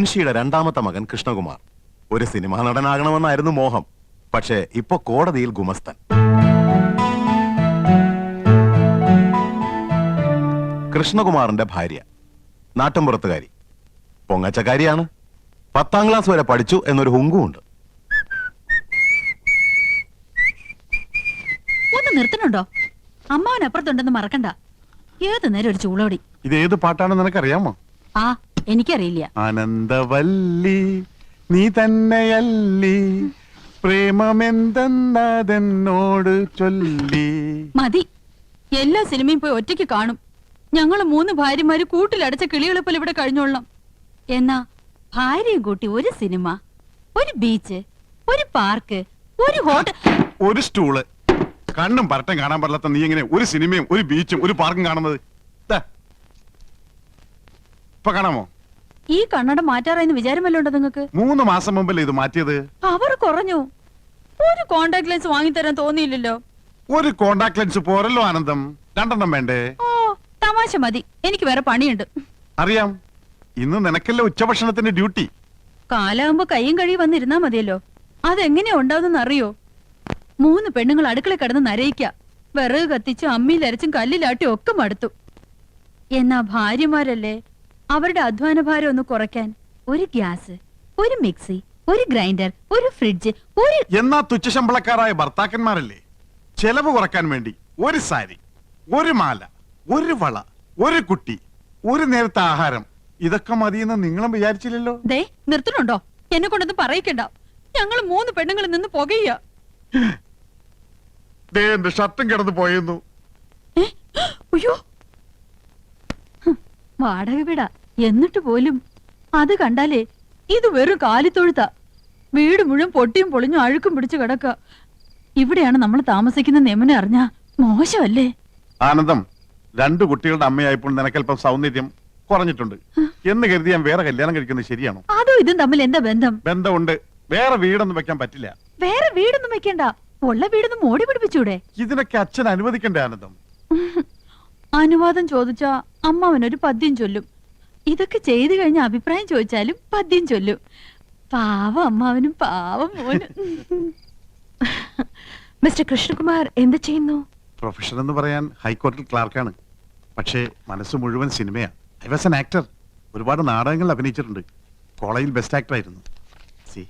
മുൻഷിയുടെ രണ്ടാമത്തെ മകൻ കൃഷ്ണകുമാർ. ഒരു സിനിമാ നടനാകണമെന്നായിരുന്നു മോഹം. പക്ഷേ ഇപ്പൊ കോടതിയിൽ ഗുമസ്തൻ. കൃഷ്ണകുമാറിന്റെ ഭാര്യ നാട്ടുംപുറത്തുകാരി, പൊങ്ങച്ചക്കാരിയാണ്. 10ാം ക്ലാസ് വരെ പഠിച്ചു എന്നൊരു ഹുങ്കുമുണ്ട്. ഒന്ന് നിർത്തണുണ്ടോ? അമ്മാവൻ അപ്പുറത്തുണ്ടെന്ന് മറക്കണ്ട. ഏത് നേരം ഒരു ചൂളോടി. ഇത് ഏത് പാട്ടാണെന്ന് നിനക്കറിയാമോ? ആ, എനിക്കറിയില്ല. ആനന്ദവല്ലി നീ തന്നെയല്ലി, പ്രേമമെന്തെന്നതെന്നോട് ചൊല്ലി. മതി, എല്ലാ സിനിമയും പോയി ഒറ്റയ്ക്ക് കാണും. ഞങ്ങള് 3 ഭാര്യമാര് കൂട്ടിലടച്ച കിളികളെ പോലെ ഇവിടെ കഴിഞ്ഞോളാം. എന്നാ ഭാര്യയും കൂട്ടി ഒരു സിനിമ, ഒരു ബീച്ച്, ഒരു പാർക്ക്, ഒരു ഹോട്ടൽ, ഒരു സ്റ്റൂള്. കണ്ണും പരട്ടം കാണാൻ പാടില്ലാത്ത നീ എങ്ങനെ ഒരു സിനിമയും ഒരു ബീച്ചും ഒരു പാർക്കും കാണുന്നത്? ഇപ്പൊ കാണാമോ? ഈ കണ്ണട മാറ്റാറായെന്ന് വിചാരമല്ലോ ഉണ്ടോ നിങ്ങൾക്ക്? 3 മാസം മുമ്പല്ലേ ഇത് മാറ്റിയത്? അവർ കുറഞ്ഞു. ഒരു കോണ്ടാക്ട് ലെൻസ് വാങ്ങിത്തരാൻ തോന്നിയില്ലല്ലോ. ഒരു കോണ്ടാക്ട് ലെൻസ് പോരല്ലോ ആനന്ദം, 2 വേണ്ടേ? ഓ, തമാശ മതി, എനിക്ക് വേറെ പണിയുണ്ട്. അറിയാം, ഇന്ന് നിനക്കല്ലേ ഉച്ചഭക്ഷണത്തിന്റെ ഡ്യൂട്ടി. കാലാകുമ്പോ കയ്യും കഴിയും വന്നിരുന്നാ മതിയല്ലോ. അതെങ്ങനെയാ ഉണ്ടാവുന്ന അറിയോ? 3 പെണ്ണുങ്ങൾ അടുക്കള കിടന്ന് നരയിക്ക. വിറക് കത്തിച്ചും അമ്മിയിലരച്ചും കല്ലിലാട്ടിയും ഒക്കെ മടുത്തു. എന്നാ ഭാര്യമാരല്ലേ, അവരുടെ അധ്വാന ഭാരം ഒന്ന് കുറയ്ക്കാൻ ഒരു ഗ്യാസ്, ഒരു മിക്സി, ഒരു ഗ്രൈൻഡർ, ഒരു ഫ്രിഡ്ജ്, ഒരു... എന്നാ തുച്ഛശമ്പളക്കാരായ ഭർത്താക്കന്മാരല്ലേ ചെലവ് കുറക്കാൻ വേണ്ടി ഒരു സാരി, ഒരു മാല, ഒരു വള, ഒരു കുട്ടി, ഒരു നേരത്തെ ആഹാരം, ഇതൊക്കെ മതിയെന്ന് നിങ്ങളും വിചാരിച്ചില്ലല്ലോ. ദേ, നിർത്തണുണ്ടോ? എന്നെ കൊണ്ടൊന്നും പറയിക്കണ്ട. ഞങ്ങൾ 3 പെണ്ണുങ്ങളിൽ നിന്ന് പുകയ്യ. എന്റെ ഷർട്ടും കിടന്നു പോയിരുന്നു. അയ്യോ, വാടക വീടാ. എന്നിട്ട് പോലും അത് കണ്ടാലേ ഇത് വെറും കാലിത്തൊഴുത്ത. വീട് മുഴുവൻ പൊട്ടിയും പൊളിഞ്ഞും അഴുക്കും പിടിച്ചു കിടക്ക. ഇവിടെയാണ് നമ്മൾ താമസിക്കുന്ന നെമനെ അറിഞ്ഞാ മോശമല്ലേ? ആനന്ദം, 2 കുട്ടികളുടെ അമ്മയായപ്പോൾ നിനക്കല്പം സൗന്ദര്യം കുറഞ്ഞിട്ടുണ്ട് എന്ന് കരുതി ഞാൻ വേറെ കല്യാണം കഴിക്കുന്നത് ശരിയാണോ? അതോ ഇതും തമ്മിൽ എന്താ ബന്ധം? ബന്ധമുണ്ട്. വേറെ വീടൊന്നും വെക്കാൻ പറ്റില്ല. വേറെ വീടൊന്നും വെക്കണ്ട, ഉള്ള വീടൊന്നും മോടി പിടിപ്പിച്ചൂടെ? ഇതിനൊക്കെ അച്ഛൻ അനുവദിക്കണ്ടേ ആനന്ദം? അനുവാദം ചോദിച്ചാ അമ്മാവനൊരു പദ്യം ചൊല്ലും. ഇതൊക്കെ ചെയ്തു കഴിഞ്ഞ അഭിപ്രായം ചോദിച്ചാലും പദ്യം ചൊല്ലും. പാവം അമ്മാവനും പാവം മോനും. മിസ്റ്റർ കൃഷ്ണകുമാർ എന്ത് ചെയ്യുന്നു? പ്രൊഫഷൻ എന്ന് പറയാൻ ഹൈക്കോടതിയിൽ ക്ലാർക്കാണ്. പക്ഷേ മനസ്സ് മുഴുവൻ സിനിമയാണ്. I was an actor. ഒരുപാട് നാടകങ്ങളിൽ അഭിനയിച്ചിട്ടുണ്ട്. കോളേജിൽ ബെസ്റ്റ് ആക്ടർ ആയിരുന്നു. C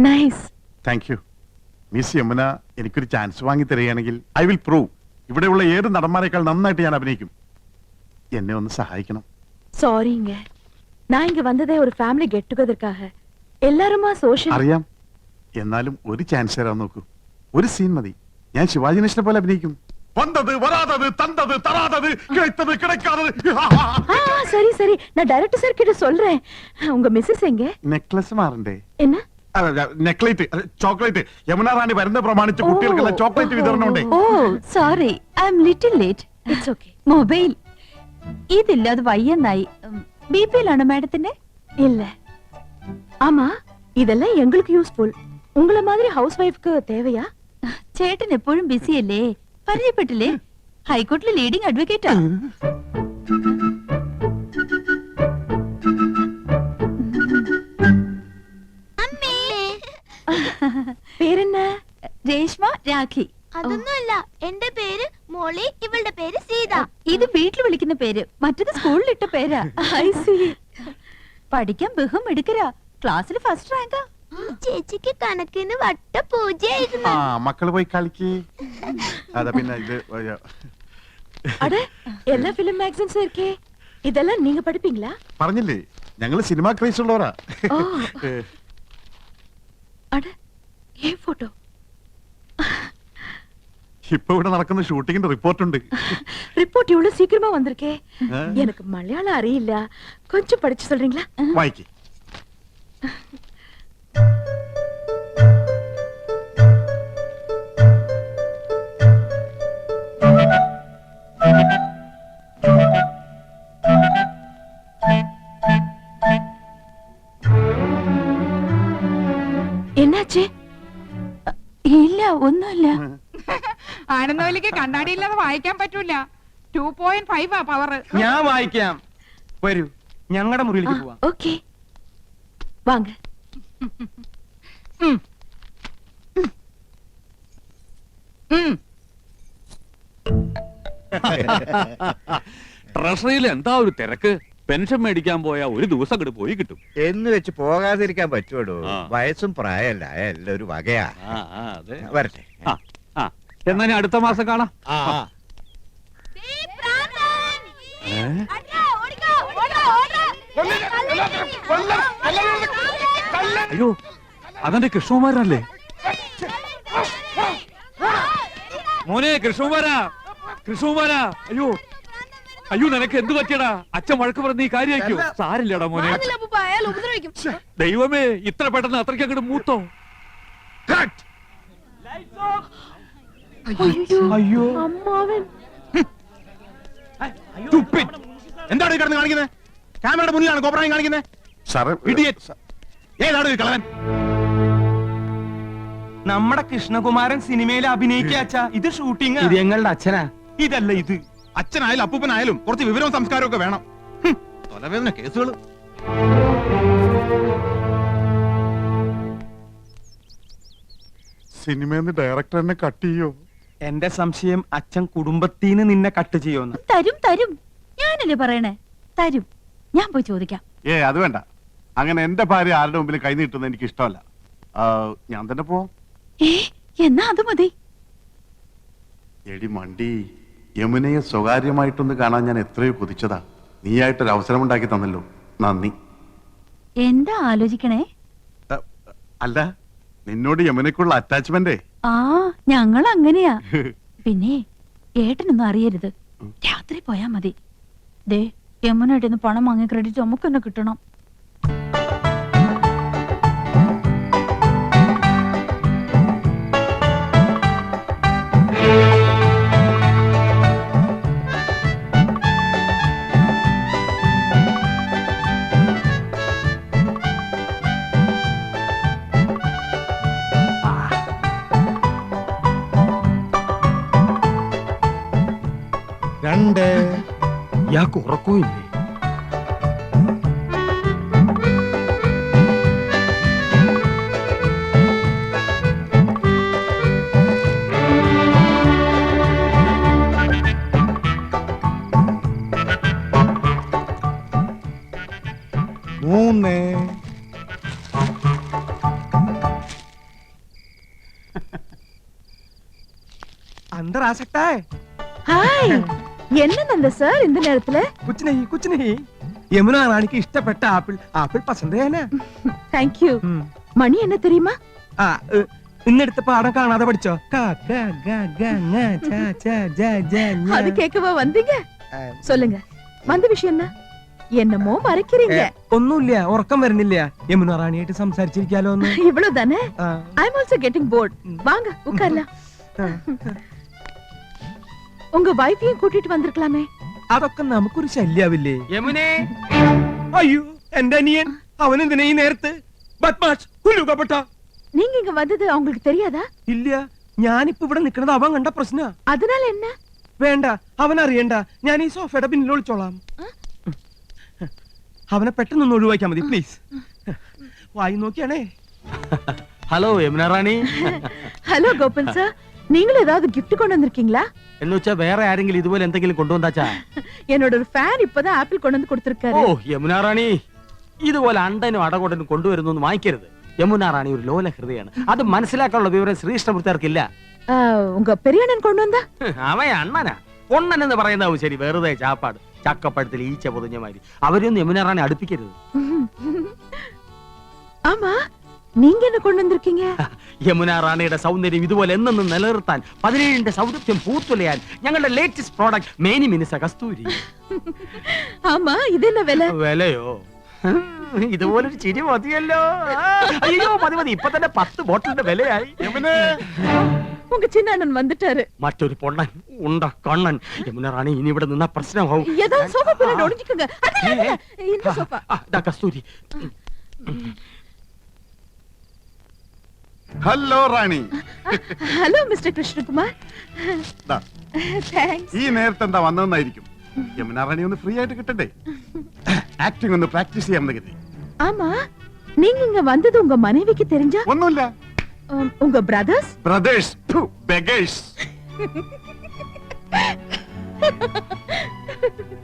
nice. Thank you. Miss Yamuna എനിക്കൊരു ചാൻസ് വാങ്ങി തരികയാണെങ്കിൽ ഐ വിൽ പ്രൂവ് ഇവിടെയുള്ള ഏത് നടന്മാരെക്കാൾ നന്നായിട്ട് ഞാൻ അഭിനയിക്കും. എന്നെ ഒന്ന് സഹായിക്കണം. சாரிங்க, நான் இங்க வந்ததே ஒரு ஃபேமிலி கெட் டுகெதர்க்காக. எல்லாருமா சோஷியல். അറിയാം, എന്നാലും ഒരു ചാൻസ് തരാൻ നോക്കൂ. ഒരു സീൻ മതി. ഞാൻ ശിവാജി ഗണേശനെ പോലെ അഭിനയിക്കും. വന്നത് വരാതത്, തന്തത് തരാതത്, கிடைத்தது கிடைக்காதது. சரி சரி, நான் டைரக்டர் சார் கிட்ட சொல்றேன். உங்க மிஸ்ஸஸ் எங்க? നെക്ലസ് മാറണ്ടേ? என்ன? നെക്ലേറ്റ്, ചോക്ലേറ്റ്. യമുന റാണി വരുന്ന പ്രമാണിച്ച് കുട്ടികൾക്കെല്ലാം ചോക്ലേറ്റ് വിതരണം ഉണ്ട്. Oh sorry, I am little late. It's okay. Mobile ഇതില്ലാതെ വയ്യെന്നായി. ബിപിയിലാണോ മാഡത്തിന്റെ? இல்ல. ஆமா, இதெல்லாம் எங்களுக்கு யூஸ்ஃபுல். உங்கள மாதிரி ஹவுஸ் வைஃப்க்கு தேவையா? ചേട്ടൻ എപ്പോഴും ബിസി അല്ലേ? പരിചയപ്പെട്ടില്ലേ? ഹൈക്കോടതിയിലെ ലീഡിംഗ് അഡ്വക്കേറ്റാ. പേരെന്ന? രേഷ്മ രാഖി. അതൊന്നുമല്ല, എന്റെ പേര് മോളി, ഇവളുടെ പേര് സീത. ഇത് വീട്ടിൽ വിളിക്കുന്ന പേര്, മറ്റത് സ്കൂളിലിട്ട പേരാ. I see. പഠിക്കാൻ ബഹും എടുക്കരാ. ക്ലാസ്സിൽ ഫസ്റ്റ് റാങ്കാ. ചേച്ചിക്ക് കണക്കിന് വട്ട പൂജയായിരുന്നു. ആ, മക്കള് പോയി കളിക്ക്. അതാ പിന്നെ ഇത് அட, எல்லா ஃபிலிம் மேகசின்ஸ் இருக்கே. இதெல்லாம் நீங்க படிப்பீங்களா? പറഞ്ഞില്ലേ, ഞങ്ങള് സിനിമ ക്രേസ് ഉള്ളവരാ. ஓ. அட, ஏன் போட்டோ? ഇപ്പൊ ഇവിടെ നടക്കുന്ന ഷൂട്ടിങ്ങിന്റെ റിപ്പോർട്ട് ഉണ്ട്. ரிப்போர்ட் இவ்வளவு சீக்கிரமா வந்திருக்கே. எனக்கு மலையாளம் அறியில்ல, கொஞ்சம் படிச்சு சொல்றீங்களா? വായിക്ക്. என்னாச்சு? ഇല്ല ഒന്നുമില്ല. ആനന്ദവല്ലിക്ക് കണ്ണാടിയില്ലാതെ വായിക്കാൻ പറ്റൂല. 2.5 പവർ. ഞാൻ വായിക്കാം. വരൂ, ഞങ്ങളുടെ മുറിയിലേക്ക് പോവാം. ഓക്കെ, വാങ്ങ. ട്രഷറിയിൽ എന്താ ഒരു തിരക്ക്. പെൻഷൻ മേടിക്കാൻ പോയാ ഒരു ദിവസം അങ്ങോട്ട് പോയി കിട്ടും. എന്ന് വെച്ച് പോകാതിരിക്കാൻ പറ്റുമോ? ആ. വയസ്സും പ്രായമല്ല, എല്ലാം ഒരു വകയാ. അതെ. വരട്ടെ. എന്നാ ഞാൻ അടുത്ത മാസം കാണാം. ആ, ആ. അയ്യോ, അതെന്റെ കൃഷ്ണകുമാരനല്ലേ? മോനെ കൃഷ്ണകുമാരാ, കൃഷ്ണകുമാരാ. അയ്യോ അയ്യോ, നിനക്ക് എന്ത് പറ്റിയടാ? അച്ഛൻ വഴക്ക് പറഞ്ഞ ഈ കാര്യമായിരിക്കും. സാരില്ലടാ മോനെ. ദൈവമേ, ഇത്ര പെട്ടെന്ന് അത്രയ്ക്ക് അങ്ങോട്ട് മൂത്തോ? അയ്യോ, അമ്മാവൻ. എന്താണ് ഈ കിടന്ന് കാണിക്കുന്നത്? ക്യാമറയുടെ മുന്നിലാണ് കോപ്രായം കാണിക്കുന്നത്. സാറേ ഏതാണ് ഈ കളവൻ? നമ്മുടെ കൃഷ്ണകുമാരൻ സിനിമയിൽ അഭിനയിക്കാച്ച. ഇത് ഷൂട്ടിംഗ്. ഇത് ഞങ്ങളുടെ അച്ഛനാ. ഇതല്ല ഇത്. അച്ഛനായാലും അപ്പൂപ്പനായാലും കുറച്ച് വിവരവും സംസ്കാരവും ഒക്കെ വേണം. തലവേദന കേസുകൾ. സിനിമന്ന് ഡയറക്ടർ എന്നെ കട്ട് ചെയ്യോ? എന്റെ സംശയം അച്ഛൻ കുടുംബത്തിന് നിന്നെ കട്ട് ചെയ്യുമെന്ന്. തരും തരും, ഞാനല്ലേ പറയണേ, തരും. ഞാൻ പോയി ചോദിക്കാം. അത് വേണ്ട. അങ്ങനെ എന്റെ ഭാര്യ ആരുടെ മുമ്പിൽ കൈ നീട്ടുന്നത് എനിക്ക് ഇഷ്ടമല്ല. ഞാൻ തന്നെ പോവാം. എന്നാ അത് മതി. എടി മണ്ടി, യമുനയെ സ്വകാര്യമായിട്ടൊന്ന് കാണാൻ ഞാൻ എത്രയോ കൊതിച്ചതാ. നീയായിട്ടൊരു അവസരം ഉണ്ടാക്കി തന്നല്ലോ, നന്ദി. എന്താ ആലോചിക്കണേ? അല്ല, നിന്നോട് യമുനയ്ക്കുള്ള അറ്റാച്ച്മെന്റേ. ആ, ഞങ്ങൾ അങ്ങനെയാ. പിന്നെ ഏട്ടനൊന്നും അറിയരുത്. രാത്രി പോയാ മതി. ദേ, യമുനയുടെ പണം വാങ്ങിയ ക്രെഡിറ്റ് നമുക്ക് തന്നെ കിട്ടണം. രണ്ട്. ഇയാൾക്ക് ഉറക്കമില്ലേ? മൂന്ന്. അന്തരാസക്താ. ഹായ്, என்னங்க சார் இந்த நேரத்துல? കുച്ച് നഹി. യമുന റാണിക്ക് ഇഷ്ടപ്പെട്ട ആപ്പിൾ. ആപ്പിൾ പസന്ത് ചെയ്യാനാ. Thank you. மணி என்ன தெரியுமா? ഇന്നെടുത്ത പാഠം കാണാതെ പഠിച്ചോ? அது கேட்கவா வந்தீங்க? சொல்லுங்க, வந்த விஷயம் என்ன? என்னமோ மறைக்கிறீங்க. ഒന്നുമില്ല, ഉറക്കം വരുന്നില്ല. യമുന റാണിയായിട്ട് സംസാരിച്ചിരിക്കാലോ ഒന്ന്. இவ்வளவுதானே? ஐ அம் ஆல்சோ கெட்டிங் போர்ட். வாங்க உட்காரலாம். உங்க வைஃபையும் கூட்டிட்டு வந்திருக்கலாமே. അതൊക്കെ നമുക്കൊരു ശല്യാവില്ലേ? യമുനേ, അയ്യോ എന്റെ അനിയൻ. അവൻ എന്തിനാ ഈ നേരത്ത്? ബദ്മാഷ്, ഹുലുകപ്പെട്ട. நீங்க இங்க வந்தது அவங்களுக்கு தெரியாதா? ഇല്ല, ഞാനിപ്പോ ഇവിടെ നിൽക്കുന്നത് അവൻ കണ്ട പ്രശ്ന. அதனால என்ன? വേണ്ട, അവൻ അറിയണ്ട. ഞാൻ ഈ സോഫയുടെ പിന്നിൽ ഒളിച്ചോളാം. അവനെ പെട്ടെന്ന് ഒഴിവാക്കിയാ മതി പ്ലീസ്. വായി നോക്കിയാണേ. ഹലോ യമുന റാണി. ஹலோ கோபன் சார், நீங்களும் ஏதாவது கிஃப்ட் கொண்டு வந்திருக்கீங்களா? എന്ന് വെച്ചാ വേറെ ആരെങ്കിലും ഇതുപോലെ എന്തെങ്കിലും കൊണ്ടുവന്നാച്ചാ? என்னோட ஒரு ஃபேன் இப்பதான் ஆப்பிள் கொண்டு வந்து கொடுத்திருக்காரு. ഓ യമുന റാണി, ഇതുപോലെ അണ്ടനും അടകൊണ്ടനും കൊണ്ടുവരുന്നു വാങ്ങിക്കരുത്. യമുന റാണി ഒരു ലോല ഹൃദയാണ്. അത് മനസ്സിലാക്കാനുള്ള വിവരം ശ്രീകൃഷ്ണമൂർത്തിയാർക്കില്ല. உங்க பெரிய அண்ணன் கொண்டு வந்தா? അവൻ അണ്ണനാ. പൊണ്ണൻ എന്ന് പറയുന്നതാവും ശരി. വെറുതെ ചാപ്പാട്. ചക്കപ്പഴത്തിൽ ഈച്ച പൊതിഞ്ഞ മാതിരി. അവരൊന്നും യമുന റാണി അടുപ്പിക്കരുത്. ஆமா, நீங்க என்ன கொண்டு வந்திருக்கீங்க? യമുന റാണിയുടെ സൗന്ദര്യം ഇതുപോലെ എന്നെന്നും നിലനിർത്താൻ, 17ന്റെ സൗന്ദര്യം പൂത്തുലയാൻ ഞങ്ങളുടെ ലേറ്റസ്റ്റ് പ്രോഡക്റ്റ് മേനി മിനിസ കസ്തൂരി. ஆமா, இது என்ன விலை? വിലയോ? ഇതുപോലൊരു ചിരി മതിയല്ലോ. അയ്യോ മതി മതി, ഇപ്പൊ തന്നെ 10 ബോട്ടിലിന്റെ വിലയായി. உங்க சின்ன அண்ணன் வந்துட்டாரு. മറ്റൊരു പൊണ്ണൻ ഉണ്ട കണ്ണൻ. യമുന റാണി ഇനി ഇവിടെ നിന്ന പ്രശ്നമാവും. ஏதாவது சோஃபா பின்னாடி ஒளிஞ்சுக்குங்க. அதല്ല, இந்த சோஃபா. കസ്തൂരി. ഹലോ റാണി, ഹലോ മിസ്റ്റർ കൃഷ്ണകുമാർ. ദാ, താങ്ക്സ്. ഈ നേരത്തെ എന്താ വന്നതെന്നായിരിക്കും. യമുന റാണി ഒന്ന് ഫ്രീ ആയിട്ട് കിട്ടണ്ടേ? ആക്ടിംഗ് ഒന്ന് പ്രാക്ടീസ് ചെയ്യാമെന്ന് കരുതി. ஆமா, நீங்க இங்க வந்தது உங்க மனைவிக்கு தெரிஞ்சா? ഒന്നുമില്ല. உங்க பிரதர்ஸ்? Brothers, beggars.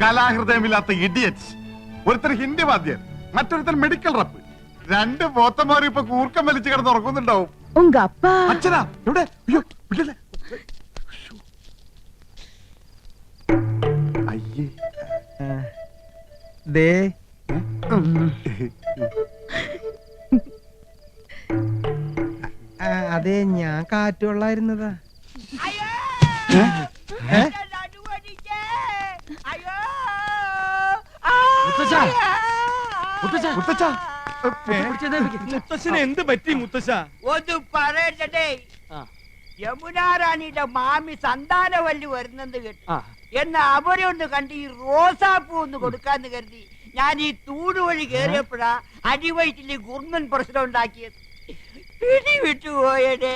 കലാഹൃദയമില്ലാത്ത ഇഡിയറ്റ്സ്. ഒരുത്തർ ഹിന്ദി വാദ്യൻ, മറ്റൊരുത്തർ മെഡിക്കൽ റപ്പ്. രണ്ട് പോത്തന്മാരും ഇപ്പൊ കൂർക്കം വലിച്ചു കിടന്ന് ഉറങ്ങുന്നുണ്ടാവും. உங்க அப்பா? അച്ഛനാ എവിടെ? അയ്യോ, വിടല്ലേ. അയ്യേ. ദേ അതെ, ഞാൻ കാറ്റുകൊള്ളായിരുന്നതാ. മുത്തച്ഛാ, മുത്തശ്ശന് എന്ത് പറ്റി മുത്തശ്ശ? ഒന്ന് പറയട്ടെ, ആ. യമുനാറാണിയുടെ മാമി സന്താനവല്ലി വരുന്നെന്ന് കേട്ടു. ആ. എന്നാ അവരെ ഒന്ന് കണ്ട് ഈ റോസാപ്പൂ ഒന്ന് കൊടുക്കാന്ന് കരുതി ഞാൻ ഈ തൂട് വഴി കേറിയപ്പോഴാ അടിവയറ്റില് ഗുർമൻ പ്രശ്നം ഉണ്ടാക്കിയത്. പിടി വിട്ടുപോയടേ.